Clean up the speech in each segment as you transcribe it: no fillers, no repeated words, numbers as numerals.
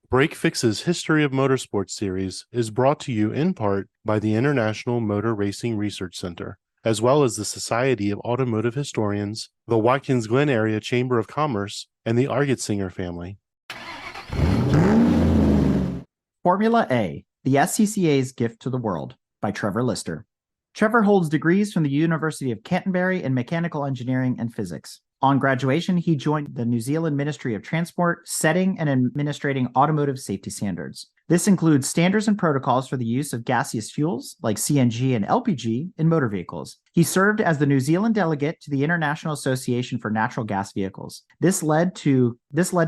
Break Fix's History of Motorsports series is brought to you in part by the International Motor Racing Research Center, as well as the Society of Automotive Historians, the Watkins Glen Area Chamber of Commerce, and the Argetsinger family. Formula A, the SCCA's Gift to the World, by Trevor Lister. Trevor holds degrees from the University of Canterbury in mechanical engineering and physics. On graduation, he joined the New Zealand Ministry of Transport, setting and administrating automotive safety standards. This includes standards and protocols for the use of gaseous fuels like CNG and LPG in motor vehicles. He served as the New Zealand delegate to the International Association for Natural Gas Vehicles. This led to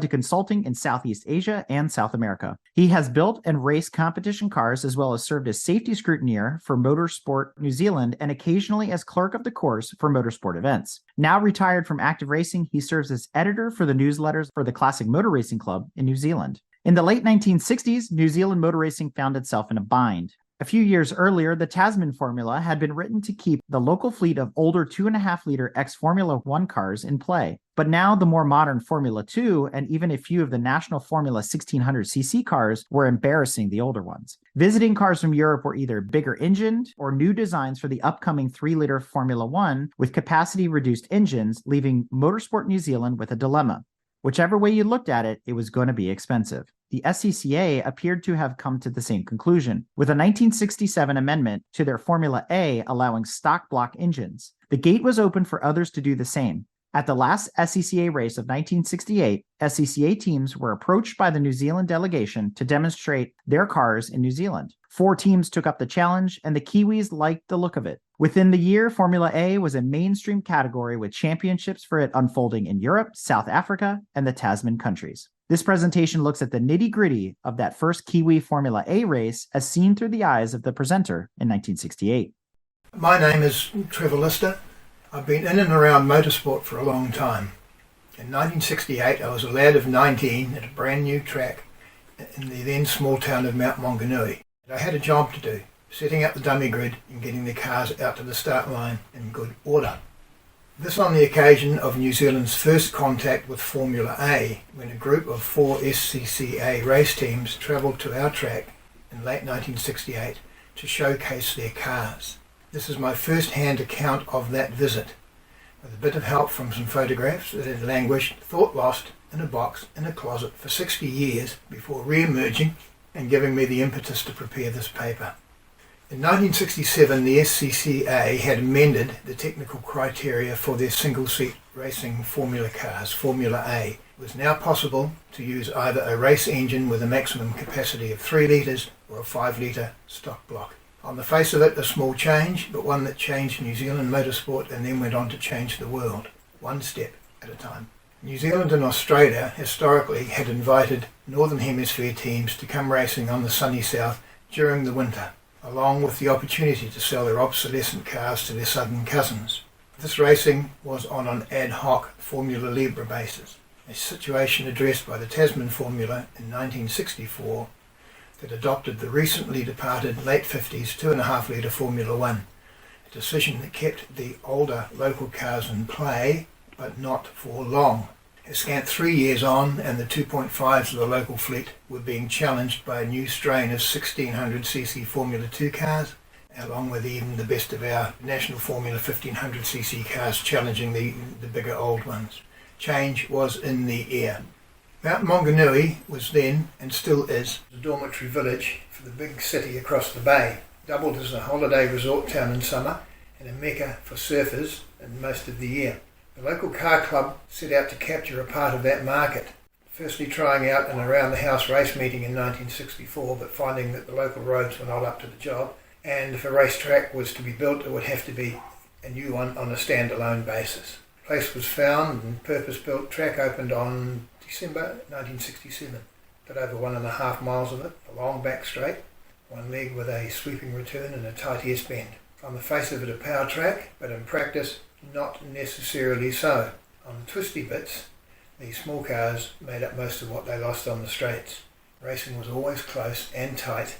consulting in Southeast Asia and South America. He has built and raced competition cars as well as served as safety scrutineer for Motorsport New Zealand and occasionally as clerk of the course for motorsport events. Now retired from active racing, he serves as editor for the newsletters for the Classic Motor Racing Club in New Zealand. In the late 1960s, New Zealand motor racing found itself in a bind. A few years earlier, the Tasman Formula had been written to keep the local fleet of older 2.5-liter ex-Formula 1 cars in play. But now the more modern Formula 2 and even a few of the national Formula 1600cc cars were embarrassing the older ones. Visiting cars from Europe were either bigger engined or new designs for the upcoming 3-liter Formula 1 with capacity-reduced engines, leaving Motorsport New Zealand with a dilemma. Whichever way you looked at it, it was going to be expensive. The SCCA appeared to have come to the same conclusion, with a 1967 amendment to their Formula A allowing stock block engines. The gate was open for others to do the same. At the last SCCA race of 1968, SCCA teams were approached by the New Zealand delegation to demonstrate their cars in New Zealand. 4 teams took up the challenge, and the Kiwis liked the look of it. Within the year, Formula A was a mainstream category with championships for it unfolding in Europe, South Africa, and the Tasman countries. This presentation looks at the nitty-gritty of that first Kiwi Formula A race as seen through the eyes of the presenter in 1968. My name is Trevor Lister. I've been in and around motorsport for a long time. In 1968, I was a lad of 19 at a brand new track in the then small town of Mount Maunganui. I had a job to do, setting up the dummy grid and getting the cars out to the start line in good order. This on the occasion of New Zealand's first contact with Formula A, when a group of 4 SCCA race teams travelled to our track in late 1968 to showcase their cars. This is my first-hand account of that visit, with a bit of help from some photographs that had languished, thought lost, in a box in a closet for 60 years before re-emerging and giving me the impetus to prepare this paper. In 1967, the SCCA had amended the technical criteria for their single-seat racing formula cars, Formula A. It was now possible to use either a race engine with a maximum capacity of 3 litres or a 5-litre stock block. On the face of it, a small change, but one that changed New Zealand motorsport and then went on to change the world, one step at a time. New Zealand and Australia historically had invited Northern Hemisphere teams to come racing on the sunny south during the winter, along with the opportunity to sell their obsolescent cars to their southern cousins. This racing was on an ad hoc Formula Libre basis, a situation addressed by the Tasman Formula in 1964 that adopted the recently departed late 50s 2.5-litre Formula 1, a decision that kept the older local cars in play, but not for long. A scant 3 years on, and the 2.5s of the local fleet were being challenged by a new strain of 1600cc Formula 2 cars, along with even the best of our national Formula 1500cc cars challenging the bigger old ones. Change was in the air. Mount Maunganui was then, and still is, the dormitory village for the big city across the bay, doubled as a holiday resort town in summer and a mecca for surfers in most of the year. The local car club set out to capture a part of that market, firstly trying out an around-the-house race meeting in 1964, but finding that the local roads were not up to the job, and if a racetrack was to be built, it would have to be a new one on a standalone basis. The place was found and purpose-built track opened on December 1967, but over 1.5 miles of it, a long back straight, one leg with a sweeping return and a tight S-bend. On the face of it a power track, but in practice not necessarily so. On the twisty bits, the small cars made up most of what they lost on the straights. Racing was always close and tight,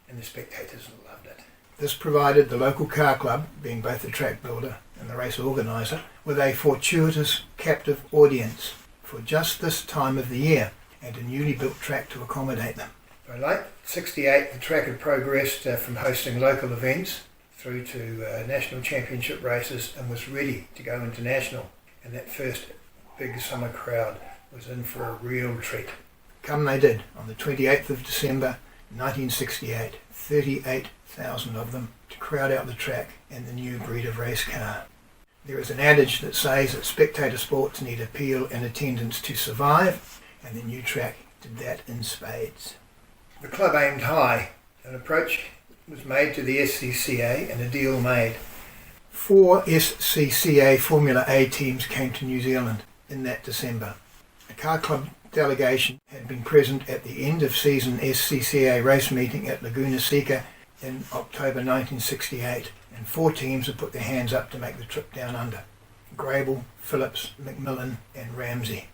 and the spectators loved it. This provided the local car club, being both the track builder and the race organiser, with a fortuitous captive audience for just this time of the year. and a newly built track to accommodate them. By late '68, the track had progressed from hosting local events through to national championship races and was ready to go international. And that first big summer crowd was in for a real treat. Come they did on the 28th of December 1968, 38,000 of them to crowd out the track in the new breed of race car. There is an adage that says that spectator sports need appeal and attendance to survive, and the new track did that in spades. The club aimed high. An approach was made to the SCCA and a deal made. 4 SCCA Formula A teams came to New Zealand in that December. A car club delegation had been present at the end of season SCCA race meeting at Laguna Seca in October 1968, and 4 teams had put their hands up to make the trip down under: Grable, Phillips, McMillan and Ramsey.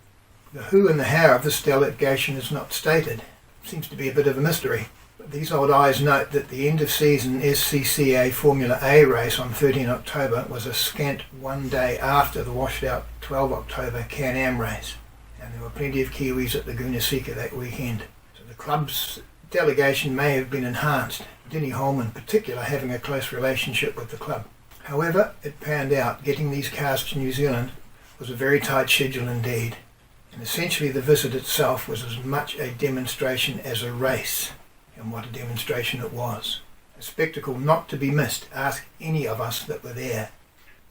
The who and the how of this delegation is not stated. Seems to be a bit of a mystery. But these old eyes note that the end of season SCCA Formula A race on 13 October was a scant 1 day after the washed out 12 October Can-Am race. And there were plenty of Kiwis at Laguna Seca that weekend. So the club's delegation may have been enhanced, Denny Holman in particular having a close relationship with the club. However, it panned out getting these cars to New Zealand was a very tight schedule indeed. And essentially the visit itself was as much a demonstration as a race, and what a demonstration it was. A spectacle not to be missed, ask any of us that were there.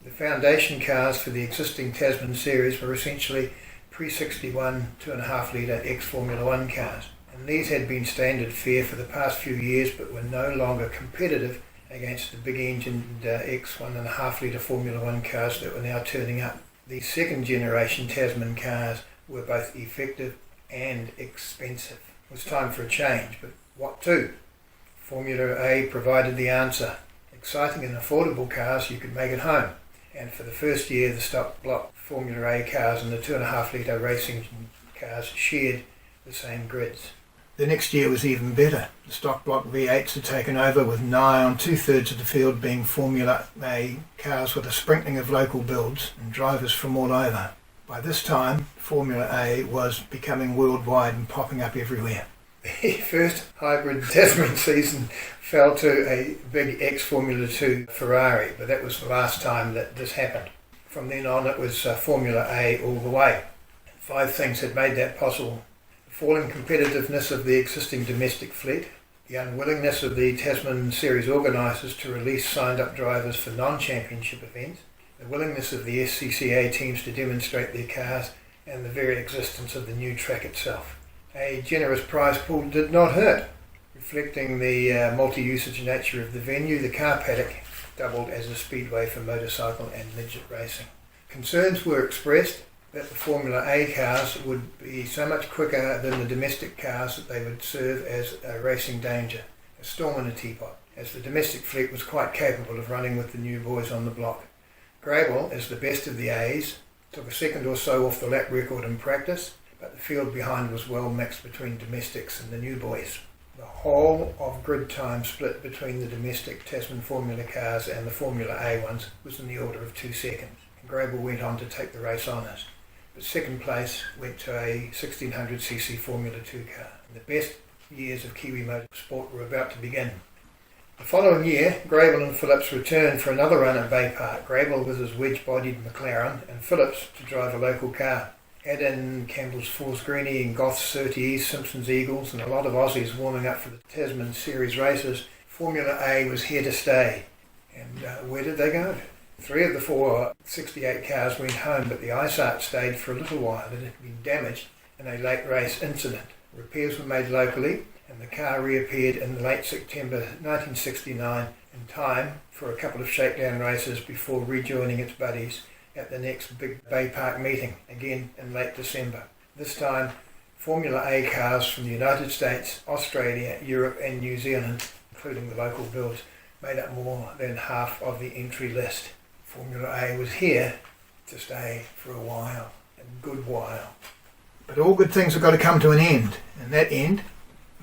The foundation cars for the existing Tasman series were essentially pre-61 2.5 litre ex-Formula 1 cars, and these had been standard fare for the past few years but were no longer competitive against the big engined ex-1.5 litre Formula 1 cars that were now turning up. These second generation Tasman cars were both effective and expensive. It was time for a change, but what to? Formula A provided the answer. Exciting and affordable cars you could make at home. And for the first year, the stock block Formula A cars and the 2.5 litre racing cars shared the same grids. The next year was even better. The stock block V8s had taken over, with nigh on 2/3 of the field being Formula A cars with a sprinkling of local builds and drivers from all over. By this time, Formula A was becoming worldwide and popping up everywhere. The first hybrid Tasman season fell to a big ex-Formula 2 Ferrari, but that was the last time that this happened. From then on it was Formula A all the way. 5 things had made that possible: the falling competitiveness of the existing domestic fleet, the unwillingness of the Tasman Series organisers to release signed-up drivers for non-championship events, the willingness of the SCCA teams to demonstrate their cars, and the very existence of the new track itself. A generous prize pool did not hurt. Reflecting the multi-usage nature of the venue, the car paddock doubled as a speedway for motorcycle and midget racing. Concerns were expressed that the Formula A cars would be so much quicker than the domestic cars that they would serve as a racing danger, a storm in a teapot, as the domestic fleet was quite capable of running with the new boys on the block. Grable, as the best of the A's, took a second or so off the lap record in practice, but the field behind was well mixed between domestics and the new boys. The whole of grid time split between the domestic Tasman Formula cars and the Formula A ones was in the order of 2 seconds, and Grable went on to take the race honours. But second place went to a 1600cc Formula 2 car. And the best years of Kiwi Motorsport were about to begin. The following year, Grable and Phillips returned for another run at Bay Park, Grable with his wedge-bodied McLaren and Phillips to drive a local car. Add in Campbell's Force Greenie and Goth's Surtees, Simpson's Eagles and a lot of Aussies warming up for the Tasman Series races. Formula A was here to stay. And where did they go? 3 of the 4 68 cars went home, but the ISART stayed for a little while. It had been damaged in a late race incident. Repairs were made locally, and the car reappeared in late September 1969 in time for a couple of shakedown races before rejoining its buddies at the next big Bay Park meeting, again in late December. This time, Formula A cars from the United States, Australia, Europe and New Zealand, including the local builds, made up more than half of the entry list. Formula A was here to stay for a while, a good while. But all good things have got to come to an end, and that end,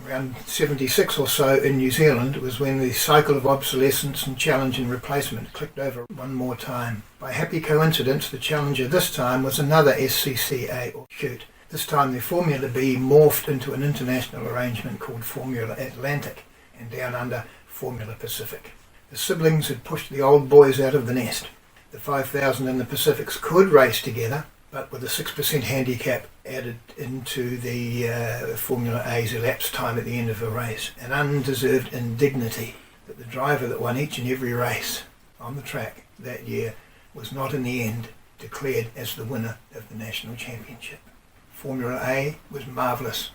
around 76 or so in New Zealand, was when the cycle of obsolescence and challenge and replacement clicked over one more time. By happy coincidence, the challenger this time was another SCCA offshoot, This time the Formula B morphed into an international arrangement called Formula Atlantic, and down under Formula Pacific. The siblings had pushed the old boys out of the nest. The 5,000 and the Pacifics could race together, but with a 6% handicap added into the Formula A's elapsed time at the end of a race. An undeserved indignity that the driver that won each and every race on the track that year was not in the end declared as the winner of the national championship. Formula A was marvellous.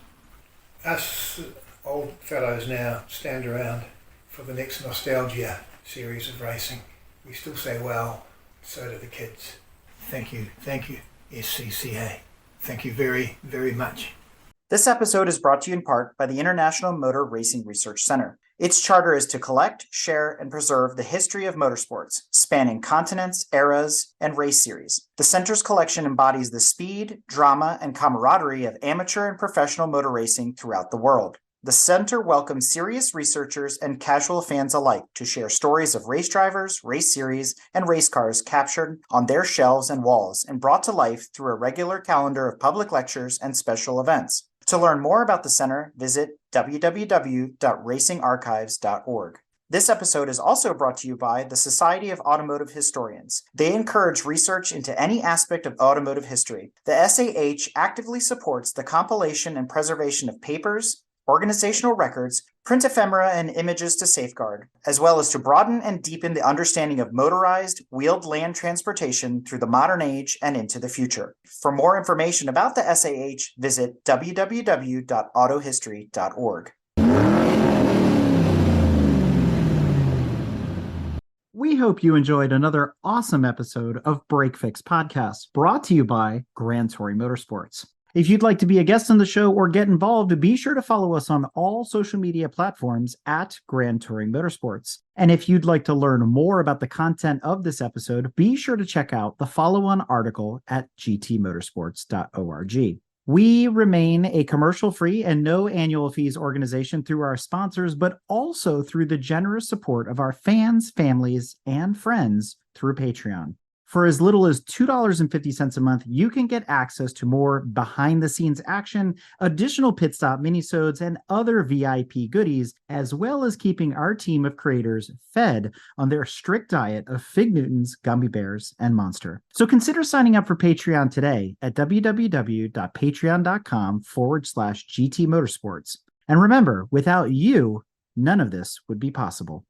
Us old fellows now stand around for the next nostalgia series of racing. We still say, well, so do the kids. Thank you, SCCA. Thank you very, very much. This episode is brought to you in part by the International Motor Racing Research Center. Its charter is to collect, share, and preserve the history of motorsports, spanning continents, eras, and race series. The center's collection embodies the speed, drama, and camaraderie of amateur and professional motor racing throughout the world. The center welcomes serious researchers and casual fans alike to share stories of race drivers, race series, and race cars captured on their shelves and walls and brought to life through a regular calendar of public lectures and special events. To learn more about the center, visit www.racingarchives.org. This episode is also brought to you by the Society of Automotive Historians. They encourage research into any aspect of automotive history. The SAH actively supports the compilation and preservation of papers, organizational records, print ephemera, and images to safeguard, as well as to broaden and deepen the understanding of motorized, wheeled land transportation through the modern age and into the future. For more information about the SAH, visit www.autohistory.org. We hope you enjoyed another awesome episode of Break Fix Podcast, brought to you by Grand Touring Motorsports. If you'd like to be a guest on the show or get involved, be sure to follow us on all social media platforms at Grand Touring Motorsports. And if you'd like to learn more about the content of this episode, be sure to check out the follow-on article at gtmotorsports.org. We remain a commercial-free and no annual fees organization through our sponsors, but also through the generous support of our fans, families, and friends through Patreon. For as little as $2.50 a month, you can get access to more behind-the-scenes action, additional pit stop minisodes, and other VIP goodies, as well as keeping our team of creators fed on their strict diet of Fig Newtons, Gummy Bears, and Monster. So consider signing up for Patreon today at www.patreon.com/GT Motorsports. And remember, without you, none of this would be possible.